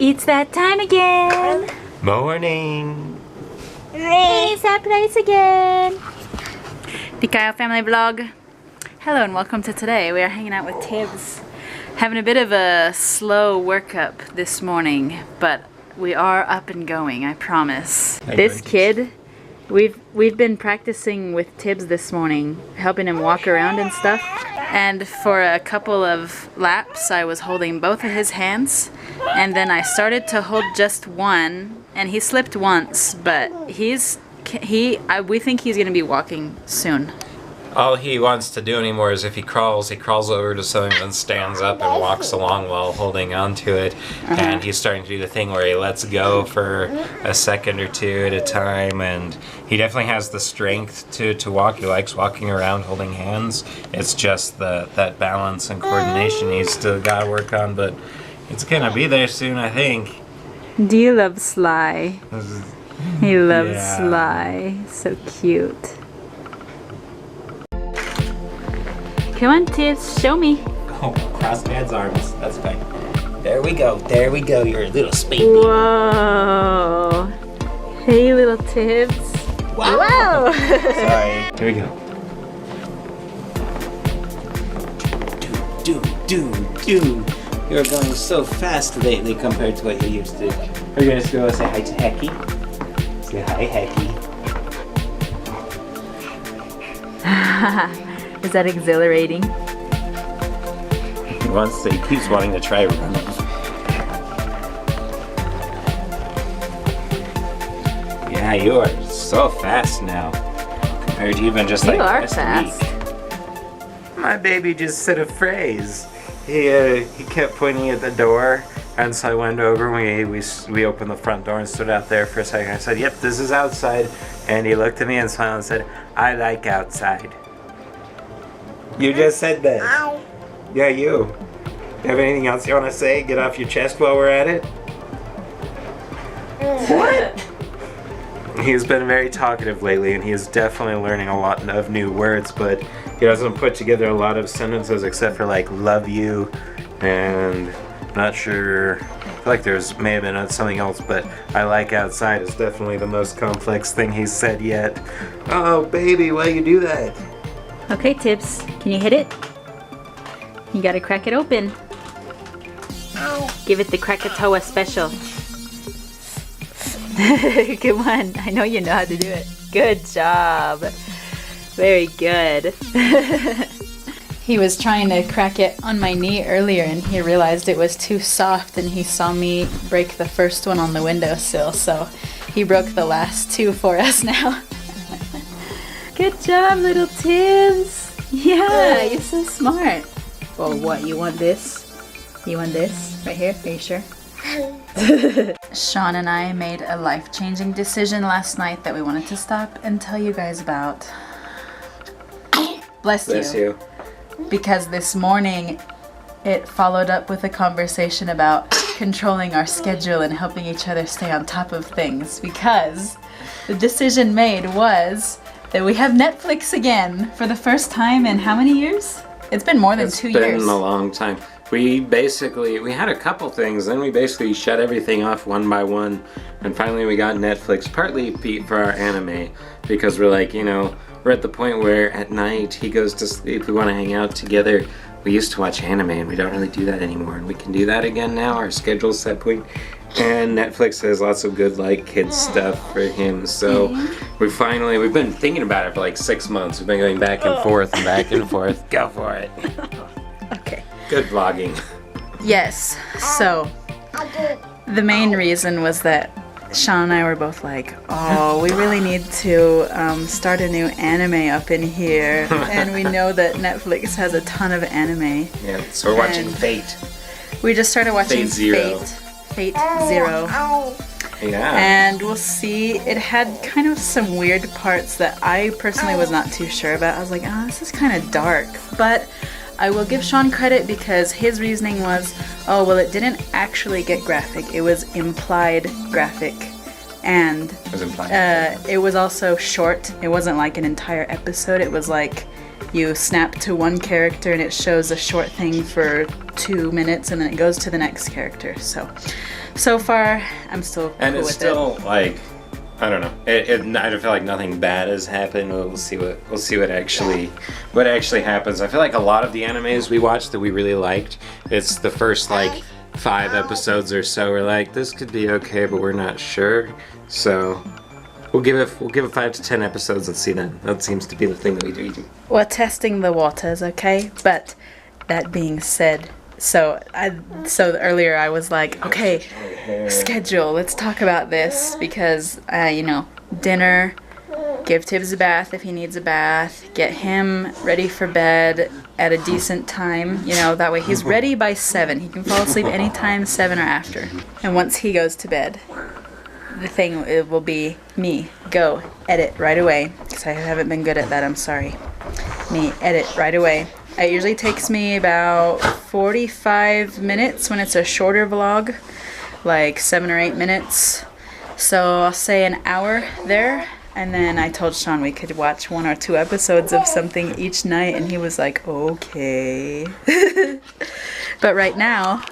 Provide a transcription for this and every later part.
It's that time again! Morning! It's that place again! The Kyle Family Vlog. Hello and welcome to today. We are hanging out with Tibs. Having a bit of a slow workup this morning, but we are up and going, I promise. This kid, we've been practicing with Tibs this morning, helping him walk around and stuff. And for a couple of laps, I was holding both of his hands, and then I started to hold just one, and he slipped once, but we think he's gonna be walking soon. All he wants to do anymore is if he crawls over to something and stands up and walks along while holding onto it. And he's starting to do the thing where he lets go for a second or two at a time, and he definitely has the strength to walk. He likes walking around holding hands. It's just that balance and coordination he's still got to work on, but it's gonna be there soon, I think. Do you love Sly? He loves Sly. So cute. Come on, Tibs, show me. Oh, cross Dad's arms. That's fine. There we go. There we go. You're a little baby. Whoa. Hey, little Tibs. Wow. Whoa. Sorry. Here we go. Do. You're going so fast lately compared to what you used to. We're going to go say hi to Hecky. Say hi, Hecky. Is that exhilarating? He keeps wanting to try running. Yeah, you are so fast now. Compared to even just like last week. My baby just said a phrase. He kept pointing at the door, and so I went over and we opened the front door and stood out there for a second. I said, "Yep, this is outside." And he looked at me and smiled and said, "I like outside." You just said that. Ow. Yeah, you. Have anything else you want to say? Get off your chest while we're at it? What? He's been very talkative lately, and he's definitely learning a lot of new words, but he doesn't put together a lot of sentences except for like "love you" and not sure. I feel like may have been something else, but "I like outside" is definitely the most complex thing he's said yet. Oh, baby, why you do that? Okay, Tibs, can you hit it? You gotta crack it open. Ow. Give it the Krakatoa special. Come on, I know you know how to do it. Good job. Very good. He was trying to crack it on my knee earlier, and he realized it was too soft, and he saw me break the first one on the windowsill, so he broke the last two for us now. Good job, little Tibs. Yeah, you're so smart. Well, what, you want this? You want this? Right here? Are you sure? Sean and I made a life-changing decision last night that we wanted to stop and tell you guys about. Bless you. Because this morning it followed up with a conversation about controlling our schedule and helping each other stay on top of things, because the decision made was that we have Netflix again for the first time in how many years? It's been more than 2 years. It's been a long time. We had a couple things, then we basically shut everything off one by one, and finally we got Netflix, partly for our anime, because we're like, we're at the point where at night he goes to sleep, we want to hang out together. We used to watch anime, and we don't really do that anymore, and we can do that again now. Our schedule's set point. And Netflix has lots of good kids stuff for him, so we've been thinking about it for like 6 months. We've been going back and forth and back and forth. Go for it. Okay. Good vlogging. Yes, so the main reason was that Sean and I were both like, oh, we really need to start a new anime up in here, and we know that Netflix has a ton of anime. Yeah, so we're watching Fate. We just started watching Fate Zero. Fate Zero. Yeah. And we'll see. It had kind of some weird parts that I personally was not too sure about. I was like, oh, this is kind of dark. But I will give Sean credit because his reasoning was, oh, well, it didn't actually get graphic. It was implied graphic. And it was also short. It wasn't like an entire episode. It was like you snap to one character and it shows a short thing for 2 minutes and then it goes to the next character. So far, I'm still cool and it's with still it. like, I don't know. I don't feel like nothing bad has happened. We'll see what actually happens. I feel like a lot of the animes we watched that we really liked, it's the first like 5 episodes or so. We're like, this could be okay, but we're not sure. So we'll give it 5 to 10 episodes and see then. That seems to be the thing that we do. We're testing the waters, okay? But that being said, so earlier I was like, okay, schedule, let's talk about this because, dinner, give Tibs a bath if he needs a bath, get him ready for bed at a decent time, that way he's ready by 7. He can fall asleep anytime 7 or after. And once he goes to bed, the thing it will be me, go, edit right away, because I haven't been good at that, I'm sorry. Me, edit right away. It usually takes me about 45 minutes when it's a shorter vlog, like 7 or 8 minutes. So I'll say an hour there, and then I told Sean we could watch 1 or 2 episodes of something each night, and he was like, okay. But right now,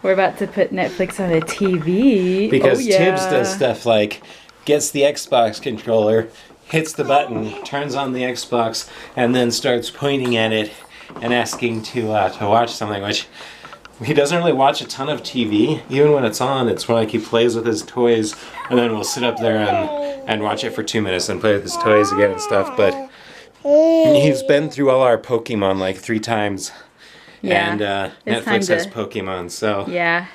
we're about to put Netflix on a TV. Because Tibs does stuff like gets the Xbox controller, hits the button, turns on the Xbox, and then starts pointing at it and asking to watch something, which he doesn't really watch a ton of TV. Even when it's on, it's when like he plays with his toys, and then we'll sit up there and watch it for 2 minutes and play with his toys again and stuff. But he's been through all our Pokemon like 3 times. Yeah, and Netflix has Pokemon, so yeah,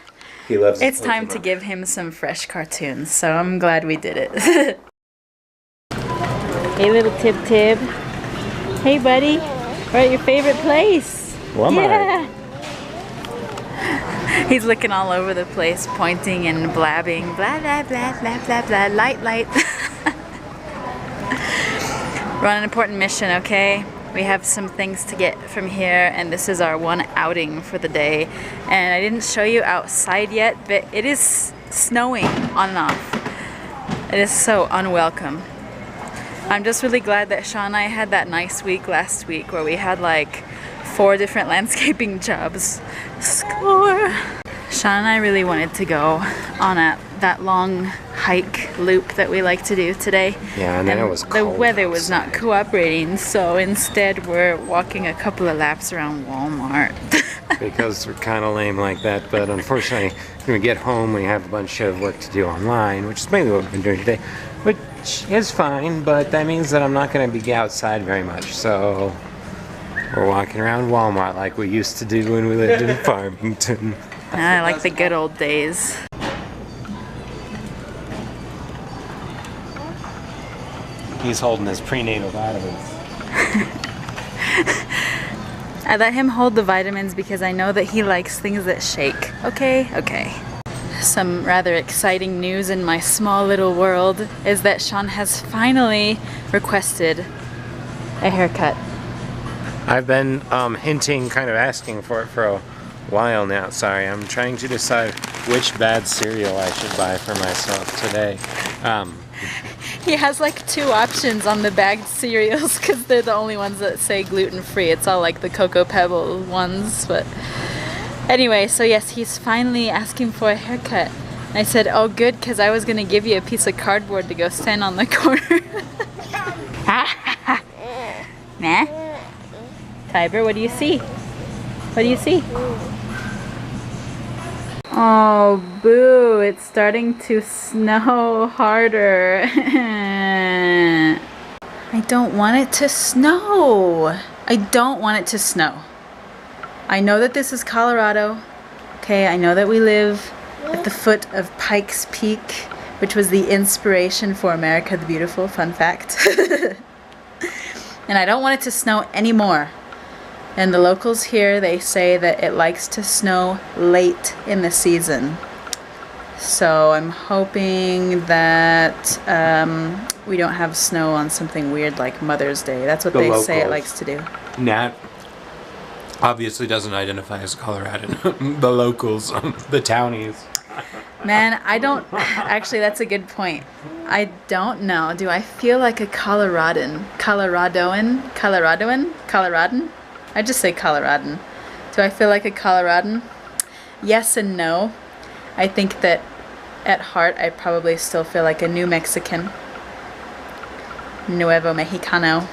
he loves it's Pokemon. time to give him some fresh cartoons, so I'm glad we did it. Hey, little Tib. Hey, buddy. We're at your favorite place. Walmart. Yeah. He's looking all over the place, pointing and blabbing. Blah, blah, blah, blah, blah, blah. Light. We're on an important mission, okay? We have some things to get from here, and this is our one outing for the day. And I didn't show you outside yet, but it is snowing on and off. It is so unwelcome. I'm just really glad that Sean and I had that nice week last week where we had like 4 different landscaping jobs. Score! Sean and I really wanted to go on that long hike loop that we like to do today. Yeah, and then it was cold. The weather was not cooperating, so instead we're walking a couple of laps around Walmart. Because we're kind of lame like that, but unfortunately when we get home we have a bunch of work to do online, which is mainly what we've been doing today, which is fine, but that means that I'm not going to be outside very much, so we're walking around Walmart like we used to do when we lived in Farmington. I like the good old days. He's holding his prenatal vitamins. I let him hold the vitamins because I know that he likes things that shake. Okay. Some rather exciting news in my small little world is that Sean has finally requested a haircut. I've been hinting, kind of asking for it for a while now. Sorry, I'm trying to decide which bad cereal I should buy for myself today. He has like 2 options on the bagged cereals because they're the only ones that say gluten-free. It's all like the Cocoa Pebble ones, but anyway, so yes, he's finally asking for a haircut. And I said, oh good, because I was going to give you a piece of cardboard to go stand on the corner. Nah? Tiber, what do you see? What do you see? Oh, boo, it's starting to snow harder. I don't want it to snow. I don't want it to snow. I know that this is Colorado. Okay, I know that we live at the foot of Pikes Peak, which was the inspiration for America the Beautiful, fun fact. And I don't want it to snow anymore. And the locals here, they say that it likes to snow late in the season. So I'm hoping that we don't have snow on something weird like Mother's Day. That's what they say it likes to do. Nat obviously doesn't identify as a Coloradan. The locals, the townies. Man, I don't... Actually, that's a good point. I don't know. Do I feel like a Coloradan? Coloradan? I just say Coloradan. Do I feel like a Coloradan? Yes and no. I think that at heart, I probably still feel like a New Mexican. Nuevo Mexicano.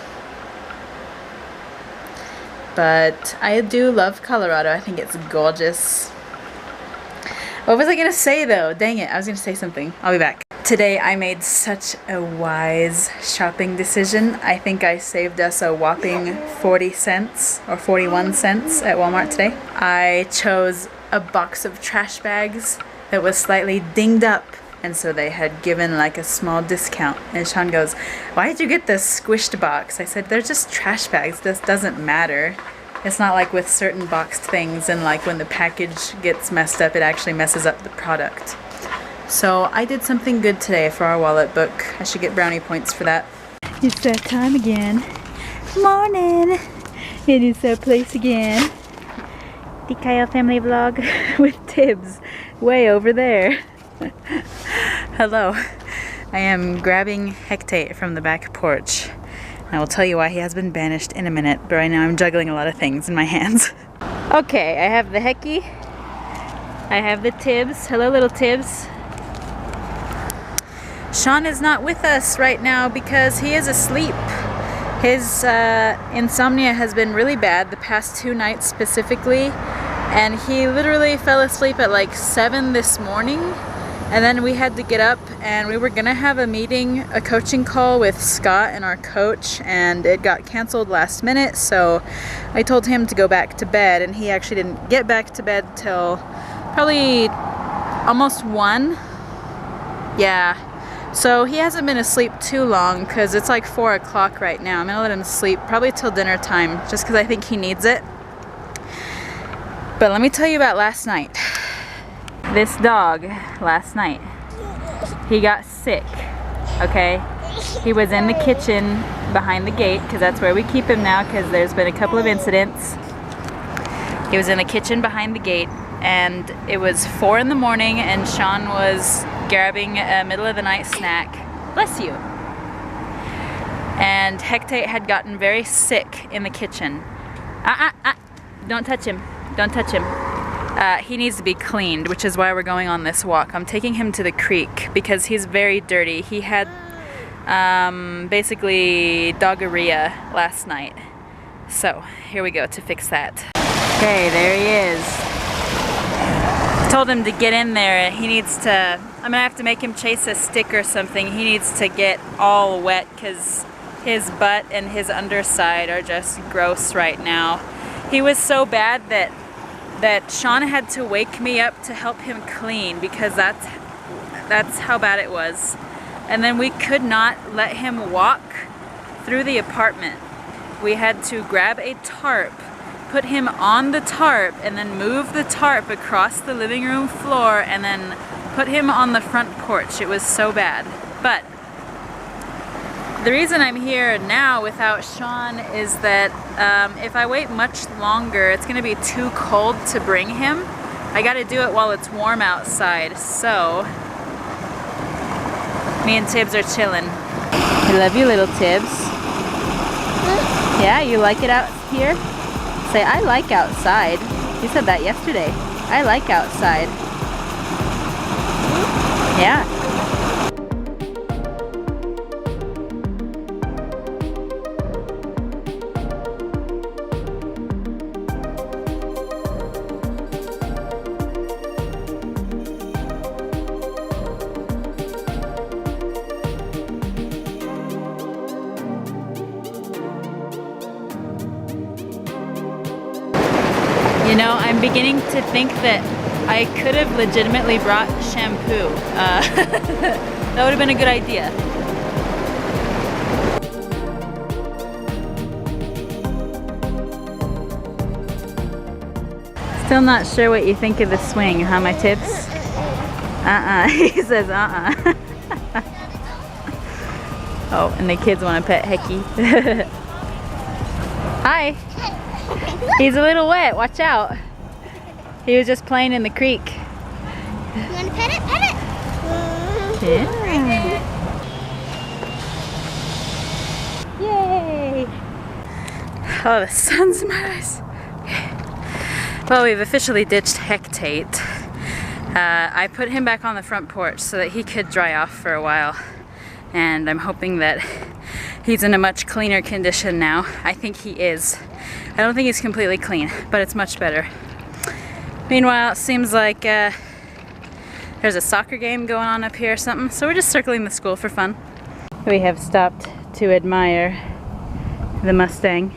But I do love Colorado. I think it's gorgeous. What was I going to say though? Dang it, I was going to say something. I'll be back. Today I made such a wise shopping decision. I think I saved us a whopping 40 cents or 41 cents at Walmart today. I chose a box of trash bags that was slightly dinged up, and so they had given like a small discount. And Sean goes, "Why did you get this squished box?" I said, "They're just trash bags. This doesn't matter. It's not like with certain boxed things, and like when the package gets messed up, it actually messes up the product." So I did something good today for our wallet book. I should get brownie points for that. It's that time again. Morning. It is that place again. The Kyle family vlog with Tibs way over there. Hello. I am grabbing Hecky from the back porch. I will tell you why he has been banished in a minute, but right now I'm juggling a lot of things in my hands. Okay, I have the Hecky. I have the Tibs. Hello, little Tibs. Sean is not with us right now because he is asleep. His insomnia has been really bad the past 2 nights specifically, and he literally fell asleep at like 7 this morning. And then we had to get up and we were gonna have a meeting, a coaching call with Scott and our coach, and it got canceled last minute, so I told him to go back to bed, and he actually didn't get back to bed till probably almost 1. Yeah, so he hasn't been asleep too long because it's like 4 o'clock right now. I'm gonna let him sleep probably till dinner time just because I think he needs it. But let me tell you about last night. This dog last night, he got sick, okay? He was in the kitchen behind the gate because that's where we keep him now because there's been a couple of incidents. He was in the kitchen behind the gate, and it was 4 in the morning, and Sean was grabbing a middle of the night snack. Bless you. And Hecky had gotten very sick in the kitchen. Don't touch him. Don't touch him. He needs to be cleaned, which is why we're going on this walk. I'm taking him to the creek because he's very dirty. He had basically doggeria last night. So here we go to fix that. Okay, there he is. I told him to get in there. He needs to, I'm gonna have to make him chase a stick or something. He needs to get all wet because his butt and his underside are just gross right now. He was so bad that Sean had to wake me up to help him clean because that's how bad it was. And then we could not let him walk through the apartment. We had to grab a tarp, put him on the tarp, and then move the tarp across the living room floor and then put him on the front porch. It was so bad. But the reason I'm here now without Sean is that if I wait much longer, it's gonna be too cold to bring him. I gotta do it while it's warm outside, so me and Tibs are chilling. I love you, little Tibs. Yeah, you like it out here? Say, I like outside. You said that yesterday. I like outside. Yeah. You know, I'm beginning to think that I could have legitimately brought shampoo. That would have been a good idea. Still not sure what you think of the swing, huh, my Tibs? He says Oh, and the kids want to pet Hecky. Hi. He's a little wet. Watch out. He was just playing in the creek. You want to pet it? Pet it. Yeah. Yay. Oh, the sun's in my eyes. Well, we've officially ditched Hecky. I put him back on the front porch so that he could dry off for a while. And I'm hoping that he's in a much cleaner condition now. I think he is. I don't think he's completely clean, but it's much better. Meanwhile, it seems like there's a soccer game going on up here or something, so we're just circling the school for fun. We have stopped to admire the Mustang.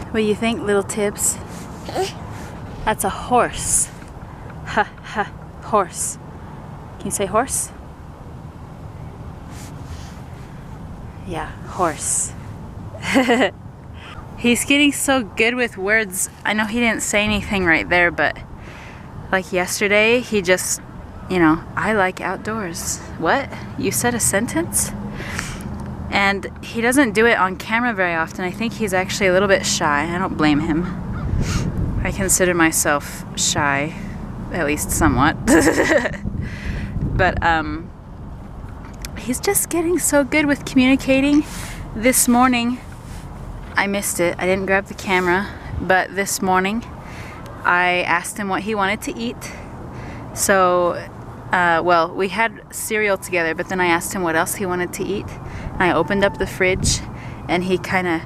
What do you think, little Tibs? That's a horse. Ha ha, horse. Can you say horse? Yeah, horse. He's getting so good with words. I know he didn't say anything right there, but like yesterday, he just, you know, I like outdoors. What? You said a sentence? And he doesn't do it on camera very often. I think he's actually a little bit shy. I don't blame him. I consider myself shy, at least somewhat. But he's just getting so good with communicating. This morning, I missed it. I didn't grab the camera, but this morning I asked him what he wanted to eat. So, well, we had cereal together, but then I asked him what else he wanted to eat. And I opened up the fridge, and he kind of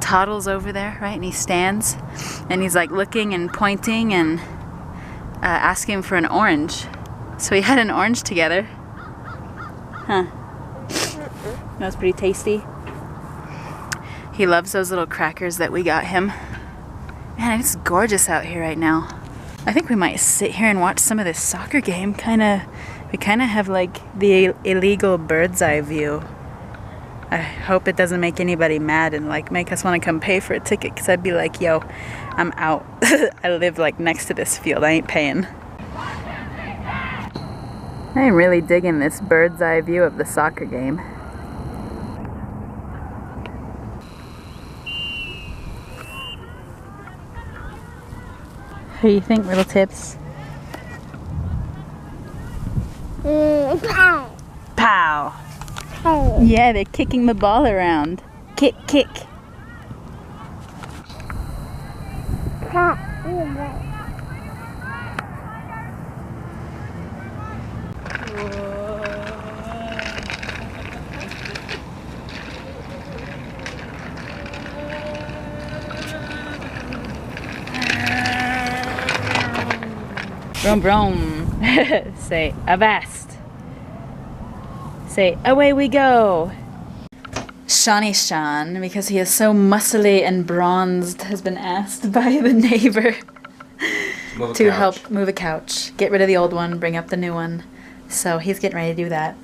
toddles over there, right? And he stands, and he's like looking and pointing and asking for an orange. So we had an orange together. Huh. That was pretty tasty. He loves those little crackers that we got him. Man, it's gorgeous out here right now. I think we might sit here and watch some of this soccer game. We kind of have like the illegal bird's eye view. I hope it doesn't make anybody mad and like make us want to come pay for a ticket, because I'd be like, yo, I'm out. I live like next to this field. I ain't paying. I'm really digging this bird's eye view of the soccer game. What do you think, little Tips? Pow. Pow! Yeah, they're kicking the ball around. Kick, kick. Brum brum. Say avast. Say away we go. Shawnee Sean, because he is so muscly and bronzed, has been asked by the neighbor to help move a couch. Get rid of the old one, bring up the new one. So he's getting ready to do that.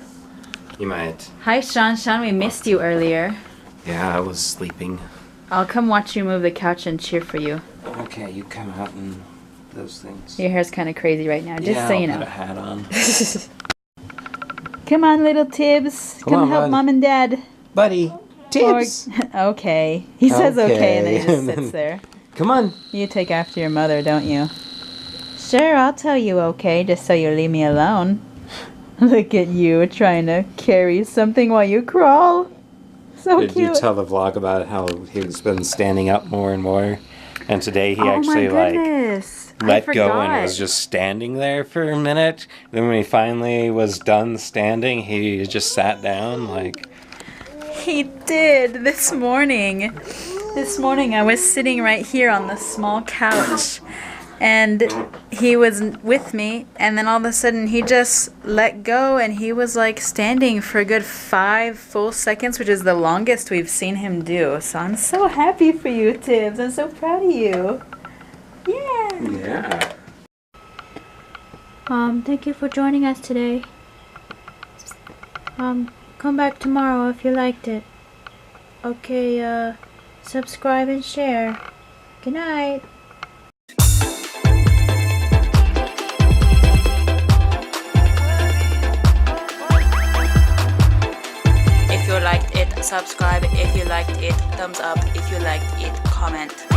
You might. Hi Sean. Sean, we missed you earlier. Yeah, I was sleeping. I'll come watch you move the couch and cheer for you. Okay, you come out and those things. Your hair's kind of crazy right now, just so you know. Put a hat on. Come on, little Tibs. Come help bud. Mom and Dad. Buddy, Tibs. Okay. He says okay, and then he just sits there. Come on. You take after your mother, don't you? Sure, I'll tell you okay, just so you leave me alone. Look at you trying to carry something while you crawl. So Did cute. you tell the vlog about how he's been standing up more and more? And today he actually let go and was just standing there for a minute. Then when he finally was done standing, he just sat down like... He did this morning. This morning I was sitting right here on the small couch, and he was with me, and then all of a sudden he just let go, and he was like standing for a good 5 full seconds, which is the longest we've seen him do. So I'm so happy for you, Tibs. I'm so proud of you. Yeah. Yeah. Thank you for joining us today. Come back tomorrow if you liked it. Okay, subscribe and share. Good night. subscribe if you liked it, thumbs up if you liked it, comment.